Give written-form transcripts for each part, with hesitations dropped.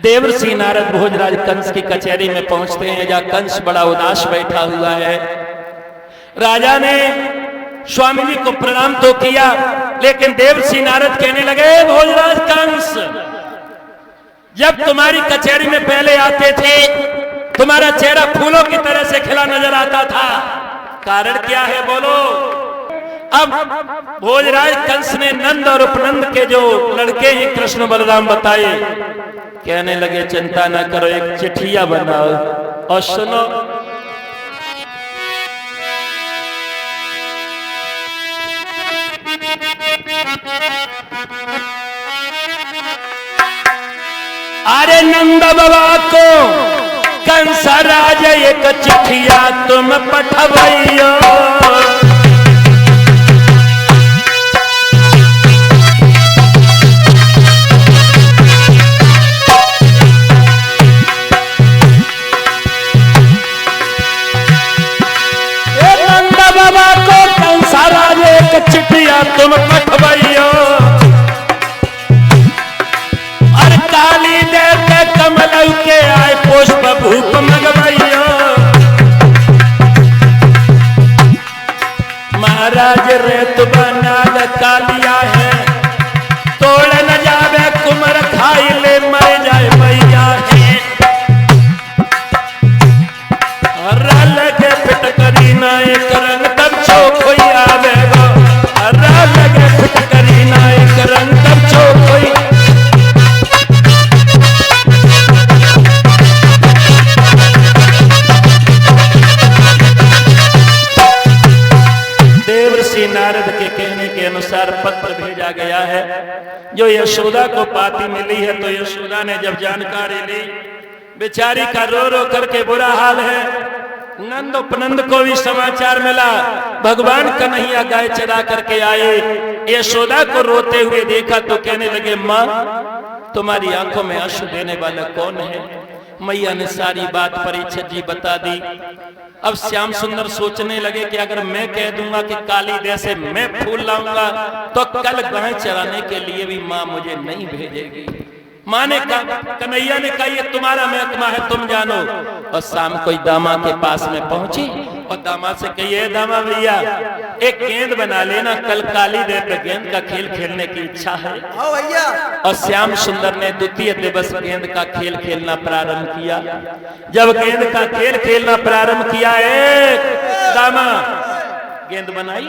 देवर्षि नारद भोजराज कंस की कचहरी में पहुंचते हैं, जहां कंस बड़ा उदास बैठा हुआ है। राजा ने स्वामी जी को प्रणाम तो किया, लेकिन देवर्षि नारद कहने लगे, भोजराज कंस, जब तुम्हारी कचहरी में पहले आते थे तुम्हारा चेहरा फूलों की तरह से खिला नजर आता था, कारण क्या है बोलो। अब भोजराज कंस ने नंद और उपनंद के जो लड़के हैं कृष्ण बलराम बताए, कहने लगे चिंता न करो, एक चिट्ठिया बनाओ और सुनो। अरे नंद बाबा को कंस राज एक चिट्ठिया तुम पठवैयो, नंद बाबा को कंस राज एक चिट्ठिया तुम पठवैयो, और काली देव के कमल के आए पुष्प भूप मंगवाइयो। महाराज रेत बनाल कालिया है, तोड़ न जावे कुमर खाई ले मर जाए मैया है, रल के पिट करी ना एक रंग तब चौक होई आवेगा, रल के पिट करी ना एक रंग तब चौक होई। देवर्षि नारद के कहने के अनुसार पत्र भेजा गया है, जो यशोदा को पाती मिली है। तो यशोदा ने जब जानकारी ली, बेचारी का रो रो करके बुरा हाल है। नंद उपनंद को भी समाचार मिला, भगवान कन्हैया गाय चरा करके आए। यशोदा को रोते हुए देखा तो कहने लगे, माँ तुम्हारी आंखों में आंसू देने वाला कौन है। मैया ने सारी बात परीक्षित जी बता दी। अब श्याम सुंदर सोचने लगे कि अगर मैं कह दूंगा कि काली देह से मैं फूल लाऊंगा तो कल गाय चराने के लिए भी माँ मुझे नहीं भेजेगी। माँ ने कहा, कन्हैया ने कहा, ये तुम्हारा महकमा है, तुम जानो। और शाम को दामा के पास में पहुंची और दामा से कहिए, दामा भैया एक गेंद बना लेना, कल काली देव पे गेंद का खेल खेलने की इच्छा है। भैया। और श्याम सुंदर ने द्वितीय दिवस गेंद का खेल खेलना प्रारंभ किया। जब गेंद का खेल खेलना प्रारंभ किया, दामा गेंद बनाई,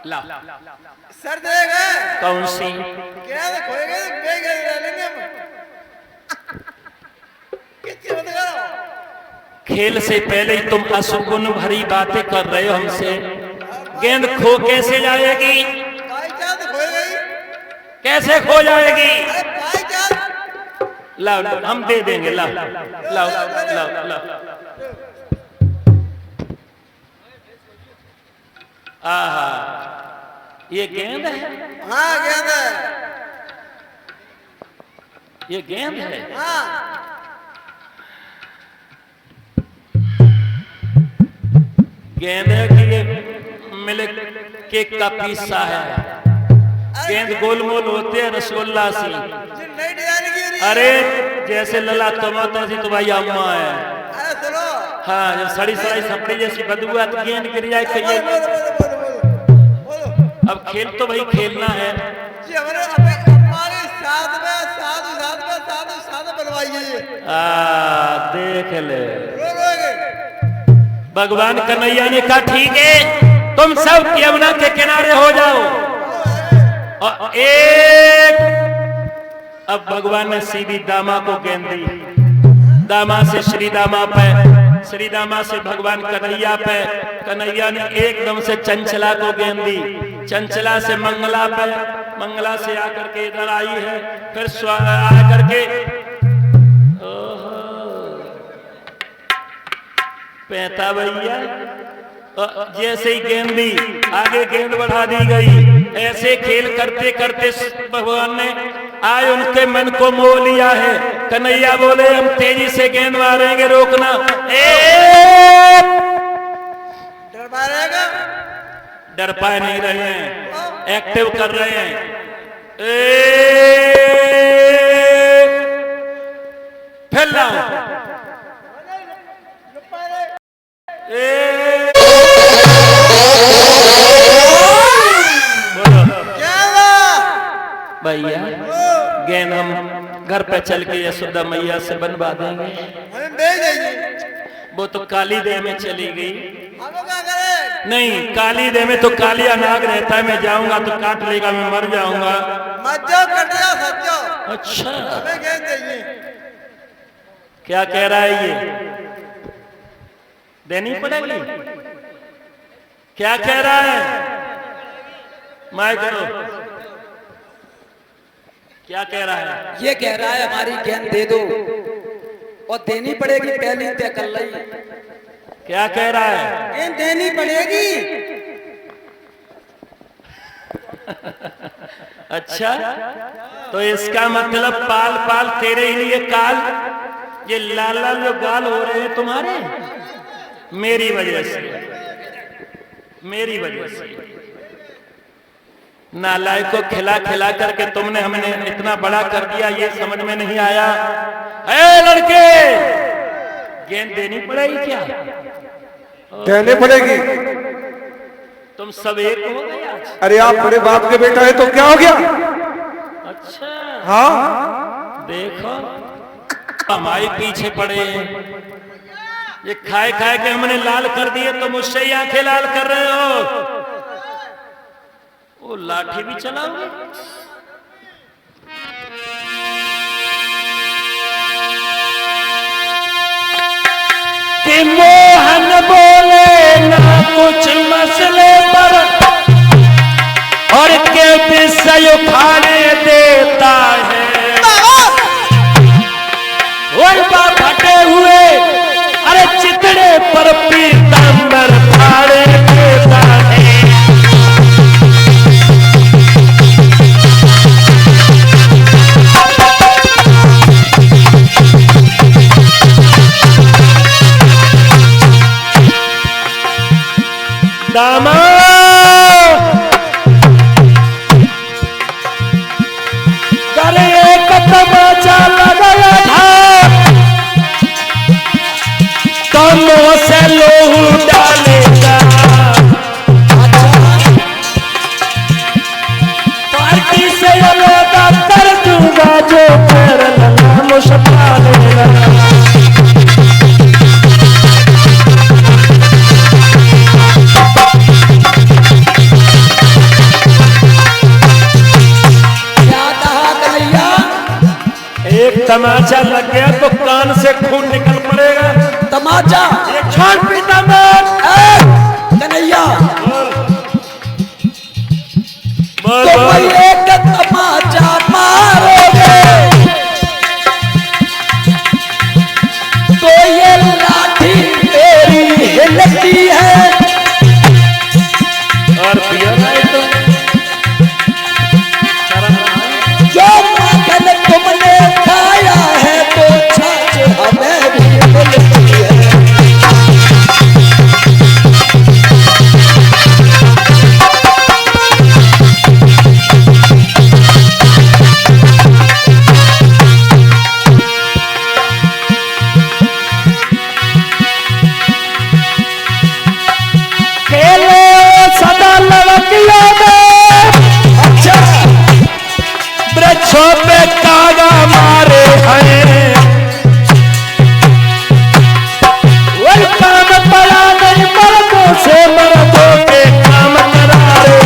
ला सर देगा कौन सी क्या खेल से पहले ही तुम अशुगुन भरी बातें कर रहे हो हमसे। गेंद खो कैसे जाएगी, कैसे खो जाएगी। लाओ लाओ हम दे देंगे, लाओ लाओ लाओ लाओ। आहा ये गेंद है। हाँ गेंद है, ये गेंद है। हाँ गेंद है कि ये मिल्क केक का पीसा है। गेंद गोलमोल होते हैं रसगुल्ला सी। अरे जैसे लला टमाटर सी तो भाई अम्मा है। हाँ जब सड़ी सड़ी सपड़ी जैसी बदबू आती गेंद गिर जाए कहिए। अब खेल तो भाई खेलना है। देख ले भगवान कन्हैया ने कहा ठीक है तुम सब यमुना के किनारे हो जाओ। और एक अब भगवान ने सीधी दामा को गेंद दी। दामा से श्री दामा पे, श्री दामा से भगवान कन्हैया पे। कन्हैया ने एकदम से चंचला को गेंद दी। चंचला से मंगला पे, मंगला से आकर के इधर आई है। फिर आकर के पैता भैया जैसे ही गेंद दी आगे गेंद बढ़ा दी गई। ऐसे खेल करते करते भगवान ने आए उनके मन को मोह लिया है। कन्हैया बोले हम तेजी से गेंद मारेंगे, रोकना। डर पाए नहीं रहे हैं, एक्टिव कर रहे हैं। भैया गेंद हम घर पे चल के यशोदा मैया से बनवा देंगे। हमें भेज दीजिए। वो तो काली देह में चली गई। हम लोग क्या करें? नहीं, काली देह में तो कालिया नाग रहता है, मैं जाऊंगा तो काट लेगा, मैं मर जाऊंगा। मत जाओ, कट जाओ, सच जाओ। अच्छा, हमें गेंद दीजिए। क्या कह रहा है ये? देनी पड़ेगी? क्या कह रहा है? मैं करो, क्या कह रहा है? ये कह रहा है हमारी गेंद दे दो और देनी पड़ेगी, पहली तय कर ली। क्या कह रहा है? गेंद देनी पड़ेगी। अच्छा, तो इसका मतलब पाल पाल तेरे ही लिए काल, ये लाल लाल जो गाल हो रहे हैं तुम्हारे, मेरी वजह से, मेरी वजह से। नालायक को खिला खिला करके तुमने हमने इतना बड़ा कर दिया, ये समझ में नहीं आया। ए लड़के, गेंद देनी पड़ेगी क्या? देनी पड़ेगी। तुम सब एक हो गए आज। अरे आप बड़े बाप के बेटा है तो क्या हो गया? अच्छा, हाँ, देखो हमारे पीछे पड़े हैं, ये खाए खाए के हमने लाल कर दिए, तो मुझसे ही आंखें लाल कर रहे हो। वो लाठी भी चलाओगे? कि मोहन बोले ना कुछ मसले पर और के विषय उठाने देता है। फटे हुए अरे चितड़े पर पीतांबर फाड़े देता है। करे एक तमाचा लगाया था, कानों से लोहू डालेगा। पार्टी से अलग कर दूंगा, जो पैर लगा मुझपा लेगा। तमाचा लग गया तो कान से खून निकल पड़ेगा। तमाचा एक छोड़ पीतांबर। कन्हैया, बोल तो बोल। एक तमाचा मारोगे तो ये लाठी तेरी हिलती है। और पिया नहीं तो जो माखन तुमने खाया है तो छाछ हमें भी मिलती है। खेलो सदा लड़कियों में, अच्छा, वृक्षों पे कागा मारे हैं। वही काम पड़ा नहीं, मर्दों से मर्दों के काम करारे।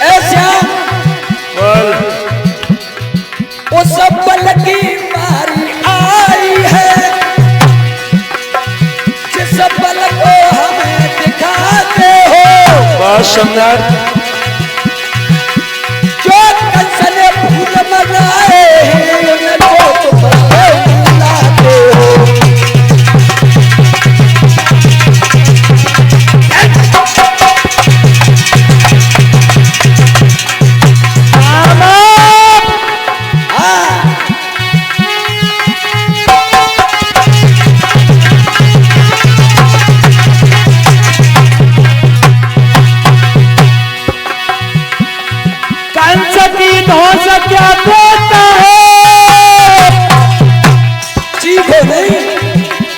ऐसा बोल। उस बल की बारी आई है, जिस बल को हमें दिखाते हो। बहुत सुंदर। जो कंस ने भूल मनाए हैं, उनको तुम बुलाते हो। कंस की धौंस क्या देता है?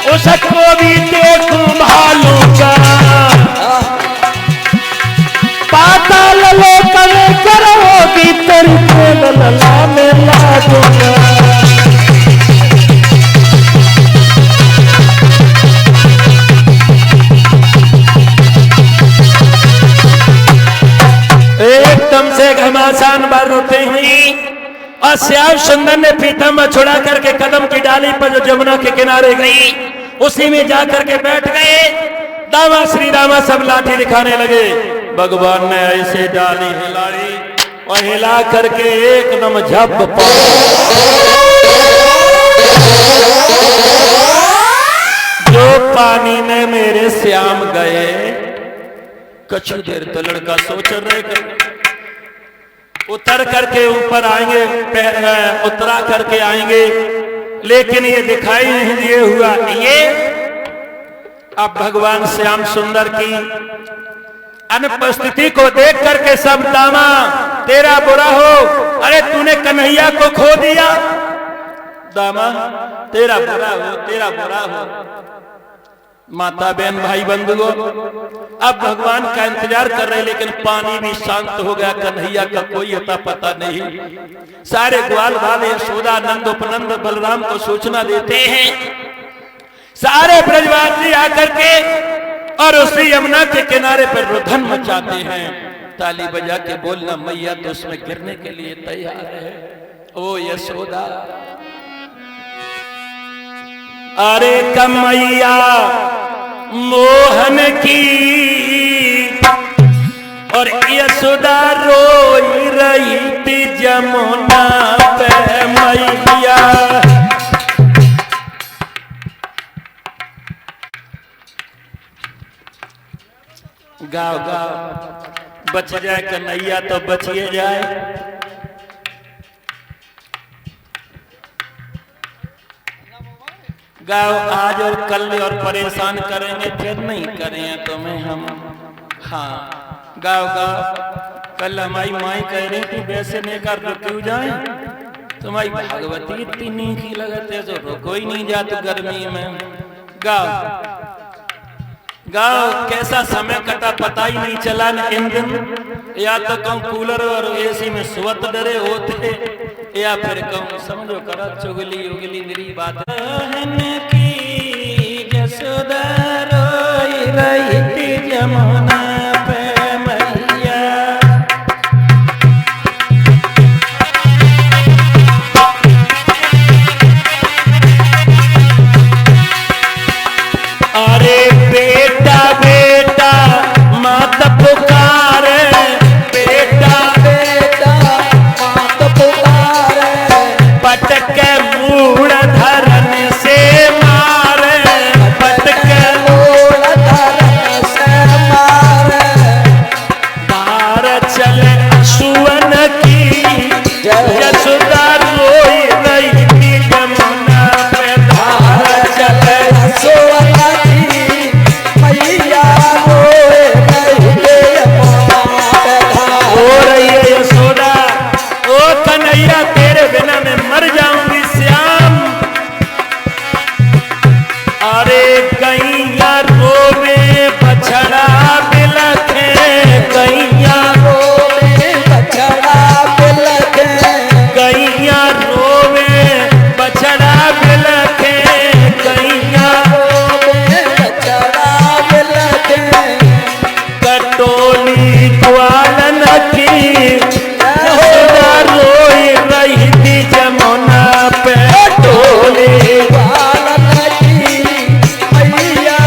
उसको भी देखूं भालू का, पाताल लोक में करोगी तेरी खेल लला में लागूंगा। एकदम से घमासान बार रोते हुई और श्याम सुंदर ने पीतम छुड़ा करके कदम की डाली पर जो जमुना के किनारे गई उसी में जाकर के बैठ गए। दामा श्री रामा सब लाठी दिखाने लगे। भगवान ने ऐसे डाली हिलाई और हिला करके एकदम झप जो पानी में मेरे श्याम गए। कुछ देर तो लड़का सोच रहे उतर करके ऊपर आएंगे, उतरा करके आएंगे, लेकिन ये दिखाई नहीं दिए हुआ। ये अब भगवान श्याम सुंदर की अनुपस्थिति को देख करके सब दामा तेरा बुरा हो, अरे तूने कन्हैया को खो दिया, दामा तेरा बुरा हो, तेरा बुरा हो। माता बहन भाई बंधुओं अब भगवान का इंतजार कर रहे, लेकिन पानी भी शांत हो गया। कन्हैया का कोई अता पता नहीं। सारे ग्वाल वाले यशोदा नंद उपनंद बलराम को सूचना देते हैं। सारे ब्रजवासी आकर के और उसी यमुना के किनारे पर रुधन मचाते हैं। ताली बजा के बोलना मैया तो उसमें गिरने के लिए तैयार है। ओ यशोदा अरे कमैया मोहन की और यशोदा रोई रही थी जमुना पे मैया। गाओ गाओ बच जाए कन्हैया तो बचिए जाए। गाओ आज और कल और परेशान करेंगे फिर नहीं करेंगे तुम्हें हम। हाँ गाओ गाओ। कल हमारी माई कह रही थी वैसे नहीं कर रुक जाए, तुम्हारी भागवती इतनी नीची लगते तो रुको ही नहीं जाते गर्मी में। गाओ गाओ कैसा समय कटा पता ही नहीं चला न इन दिन। या तो कहूँ कूलर और एसी में सुवत डरे होते, या फिर कहूँ समझो करा चुगली उगली मेरी बात की। यशोदा रोई रही थी जमुना पे मैया। अरे बेटा बेटा मात पुकारे, बेटा बेटा मात पुकारे, पटक मूड़ धरन से मारे, पटक मूड़ धरन से मारे। धार चले सुवन की यशोदा रोई रही थी जमुना पे। धार चले सुवन तेरे बिना मैं मर जाऊंगी श्याम। अरे गैया रोवे बछड़ा बिलखे, गैया रोवे बछड़ा बिलखे, गैया रोवे बछड़ा बिलखे, गैया रोवे बछड़ा बिलखे। कटोली ग्वालन की रोई रही थी जमुना पे। टोली ग्वालन की मैया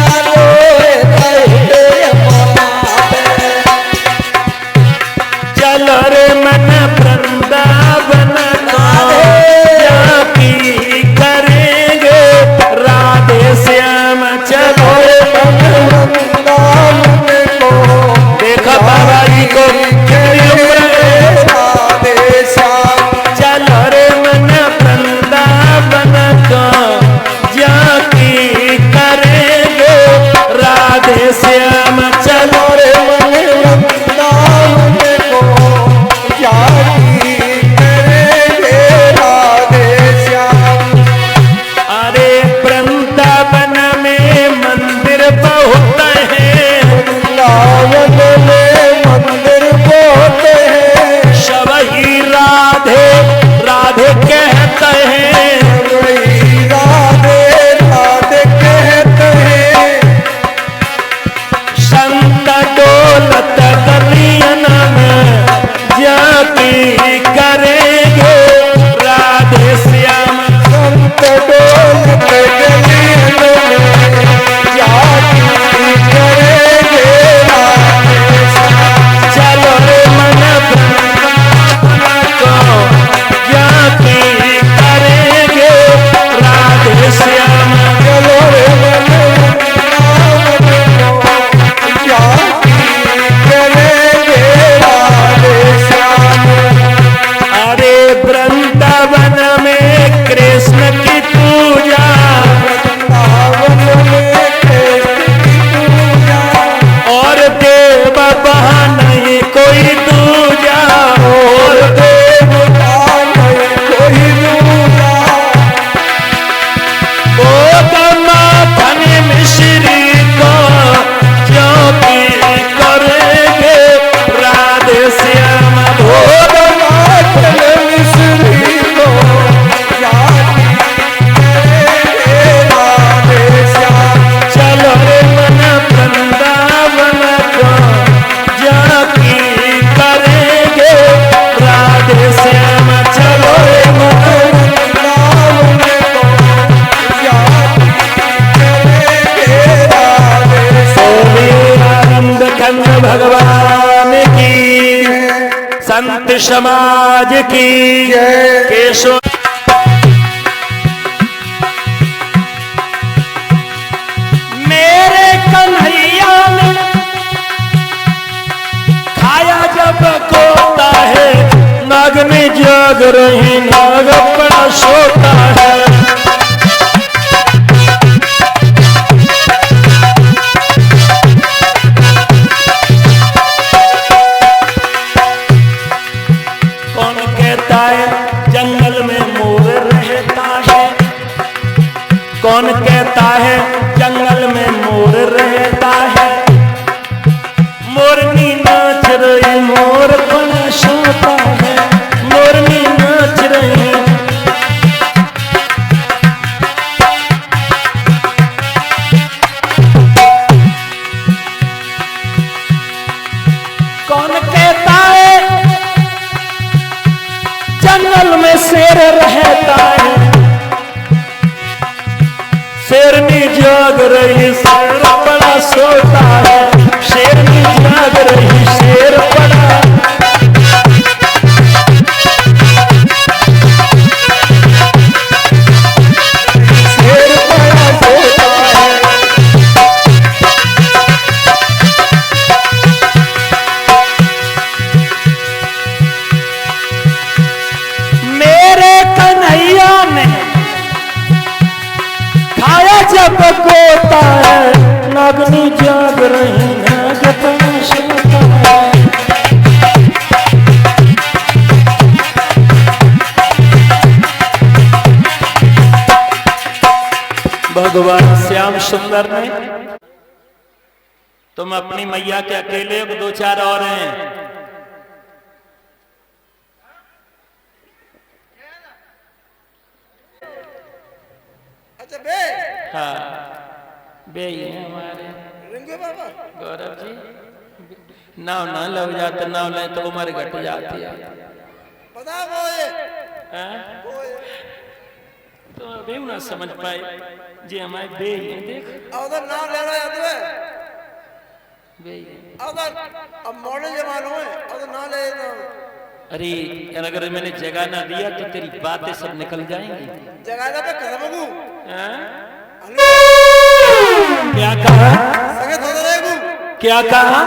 मंदिर बहुत हैं, वृंदावन में मंदिर बहुत है, सब ही राधे राधे कहते हैं, वही राधे राधे कहते हैं। संत दौलत गलियन में जाति करेंगे राधे श्याम, संत दौलत गलियन में जाति करेंगे राधे श्याम। चलो रे मन वृंदावन को जाति करेंगे राधे श्याम, चलो रे मन वृंदावन को जाति करेंगे राधे श्याम। अरे वृंदावन में कृष्ण की पूजा, वृंदावन में कृष्ण की पूजा, और देव वहाँ नहीं कोई दूजा, और देवता नहीं कोई दूजा। ओ माखन मिश्री को ज्योति करेंगे राधे श्याम, भोग माखन मिश्री को जाति करेंगे राधे श्याम। चलो रे मन वृंदावन को जाति करेंगे राधे श्याम, चलो रे मन वृंदावन को जाति करेंगे राधे श्याम। आनंद खंड भगवान की, संत समाज की, जय। केशव मेरे कन्हैया ने खाया जब गोता है, नाग में जाग रही नाग बड़ा सोता है, कौन कहता है जंगल में मोर रहता है, कौन कहता है जंगल में मोर रहता है, मोरनी नाच रही मोर बड़ा सोता है, मोरनी नाच रही। कौन कहता है जंगल में शेर रहता है, शेरनी जाग रही शेर बड़ा सोता है, शेरनी जाग रही शेर बड़ा। शेर बड़ा सोता है, मेरे कन्हैया ने खाया जब गोता है, नागनी जाग रही नाग बड़ा सोता है। भगवान श्याम सुंदर ने, तुम अपनी मैया के अकेले हो, दो चार और हैं। अच्छा बे हाँ बे ही हैं हमारे रिंगू बाबा गौरव जी, नाव ना लग जाते, नाव ले तो उम्र घट जाती है। पता वो ये हैं? तो अभी ना समझ पाए जी हमारे बे ही हैं, देख उधर नाम ले रहा है तुम्हें बे ही हैं। उधर अब मॉडल जमाना है उधर नाम ले रहा हूं। अरे अगर मैंने जगह ना दिया तो तेरी बातें सब निकल जाएंगी। जगह पे कसम को हैं? हेलो क्या कहा? संगे थोड़ा रहेगू क्या कहा?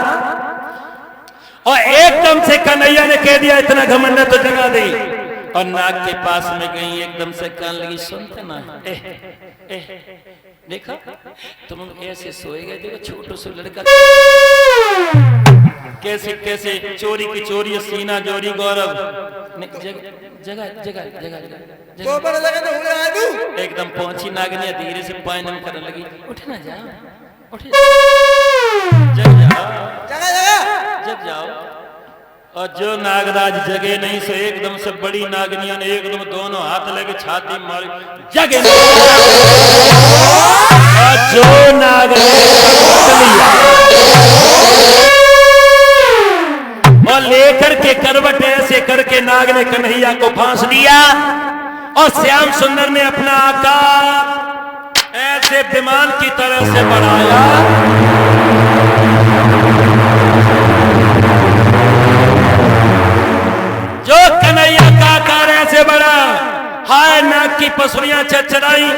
और एकदम से कन्हैया ने कह दिया इतना घमंड है तो जगा दी, और नाग के पास में गई, एकदम से कान लगी, सुनते ना देखा तुम ऐसे सोए गए, देखो छोटो से लड़का कैसे कैसे चोरी की चोरी सीना जोरी गौरव जगह जगह जगह तो पर लगा तो हुए आए तू एकदम पहुंची नागनिया धीरे से पायनम करने लगी, उठना जा जग जाओ, जगह जगह जग जाओ। और जो नागराज जगे नहीं से एकदम से बड़ी नागनिया ने एकदम दोनों हाथ लेके छाती मारी, जगे नहीं। और जो और लेकर के करवट ऐसे करके नाग ने कन्हैया को फांस दिया और श्याम सुंदर ने अपना आकार ऐसे विमान की तरह से बढ़ाया। जो कन्हैया का आकार ऐसे बढ़ा, हाय नाग की पसलियां चरचराई,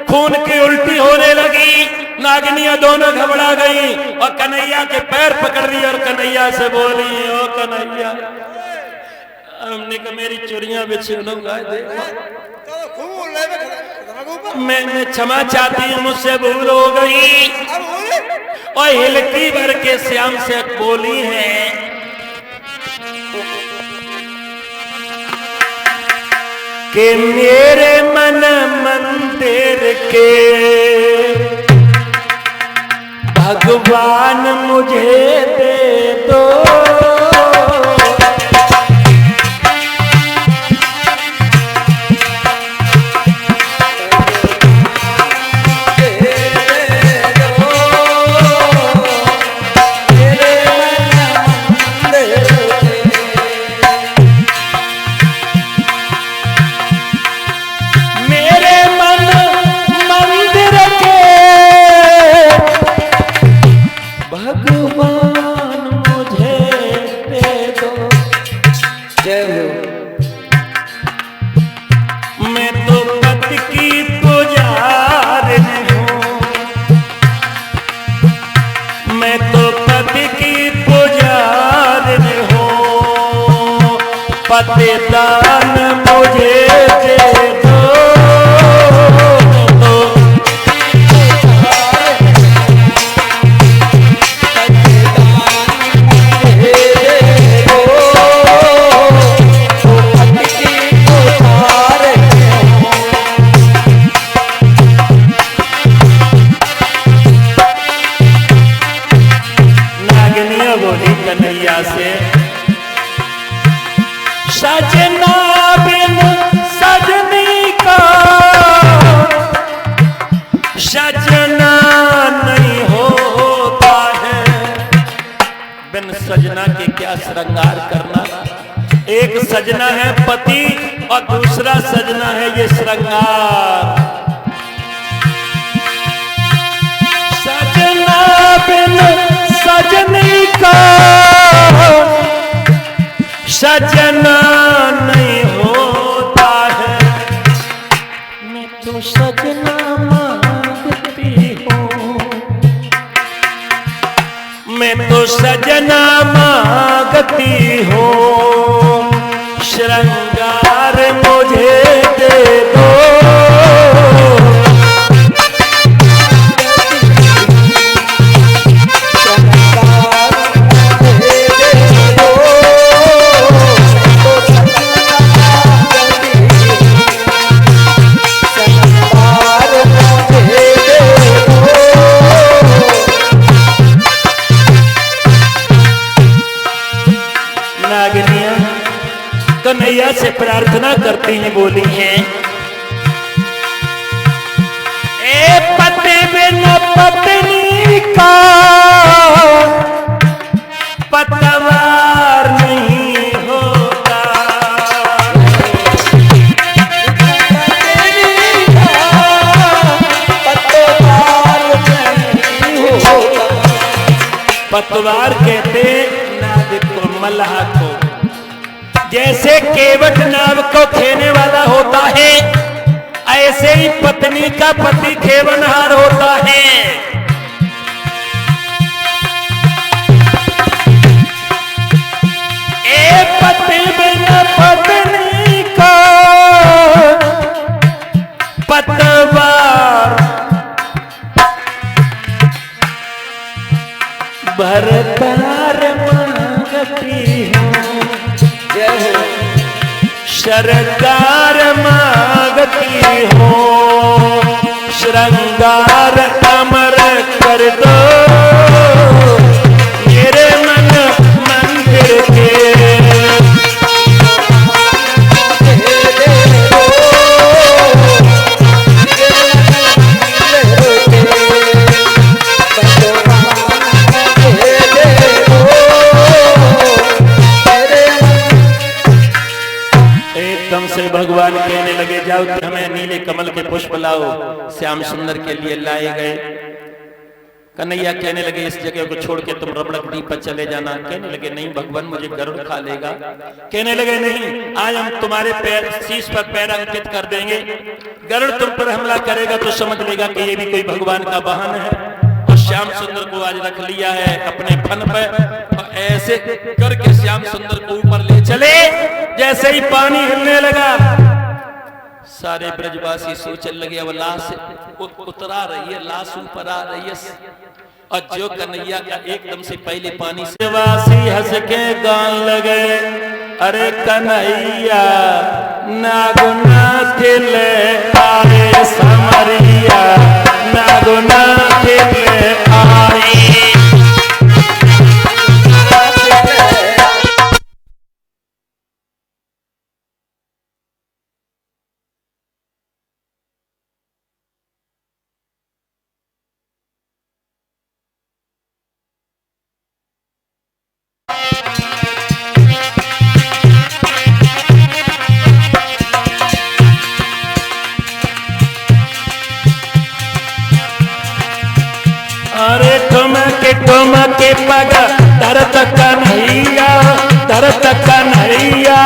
खून की उल्टी होने लगी, नागनियां दोनों घबरा गई और कन्हैया के पैर पकड़ ली और कन्हैया से बोली, ओ कन्हैया, हमने कहा मेरी चोरियां बिछे तो खूब ले में मैं क्षमा चाहती हूँ, मुझसे भूल हो गई। अब बोले और हिलकी भर के श्याम से बोली है, कि मेरे मन मंदिर के भगवान मुझे दे दो। पतिदान मुझे दे दो, नागनिया बोली कन्हैया से, सजना बिन सजनी का सजना नहीं होता है। बिन सजना के क्या श्रृंगार करना, एक सजना है पति और दूसरा सजना है ये श्रृंगार। सजना बिन सजनी का सजना नहीं होता है, मैं तो सजना मांगती हूँ, मैं तो सजना मांगती हूँ, श्रृंगार मुझे दे दो। कन्हैया से प्रार्थना करती हैं, बोली हैं, ए पति बिन पत्नी का पतवार नहीं होता, पतवार कहते नाग को, मल्लाह को, जैसे केवट नाव को खेने वाला होता है, ऐसे ही पत्नी का पति खेवनहार होता है। ए पति बिना पत्नी का पतवार भरतार मांगती हूँ, सरकार मांगती हूँ, श्रृंगार अमर कर कर दो मेरे मन मंदिर के। एकदम से भगवान कहने लगे जाओ हमें नीले कमल के पुष्प लाओ। श्याम सुंदर के लिए लाए गए। कन्हैया कहने लगे इस जगह को छोड़ के तुम रबड़क द्वीप पर चले जाना। कहने लगे नहीं भगवान मुझे गरुड़ खा लेगा। कहने लगे नहीं आज हम तुम्हारे पैर शीश पर पैर अंकित कर देंगे। गरुड़ तुम पर हमला करेगा तो समझ लेगा कि ये भी कोई भगवान का वाहन है। और श्याम सुंदर को आज रख लिया है अपने फन पर। ऐसे करके श्याम सुंदर को ऊपर ले चले। जैसे ही पानी हिलने लगा सारे ब्रजवासी सोचने लगे अब लाश उतरा रही है, लाश ऊपर आ रही है। और जो कन्हैया का एकदम से पहले पानी से वासी हंस के गान लगे अरे कन्हैया नागुनाथ ले आए समरिया नागुनाथ ले आए। अरे ठुमके पग दरत कन्हैया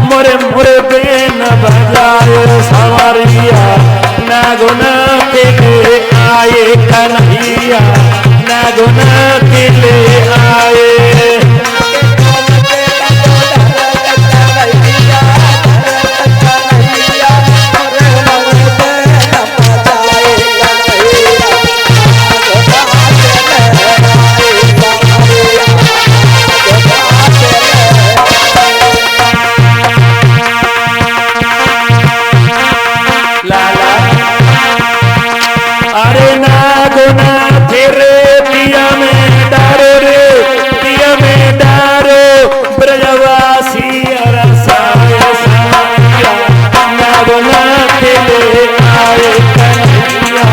मोरे मोरे बेन बजाए सवरिया नागुनाथ ले आए कन्हैया नागुनाथ ले आए। अरे नागुनाथ रे पिया में डारो रे पिया में डारो ब्रजवासी अरसाय समरिया नागुनाथ ले आए कन्हैया।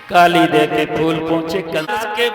काली दे के फूल पहुंचे कंस के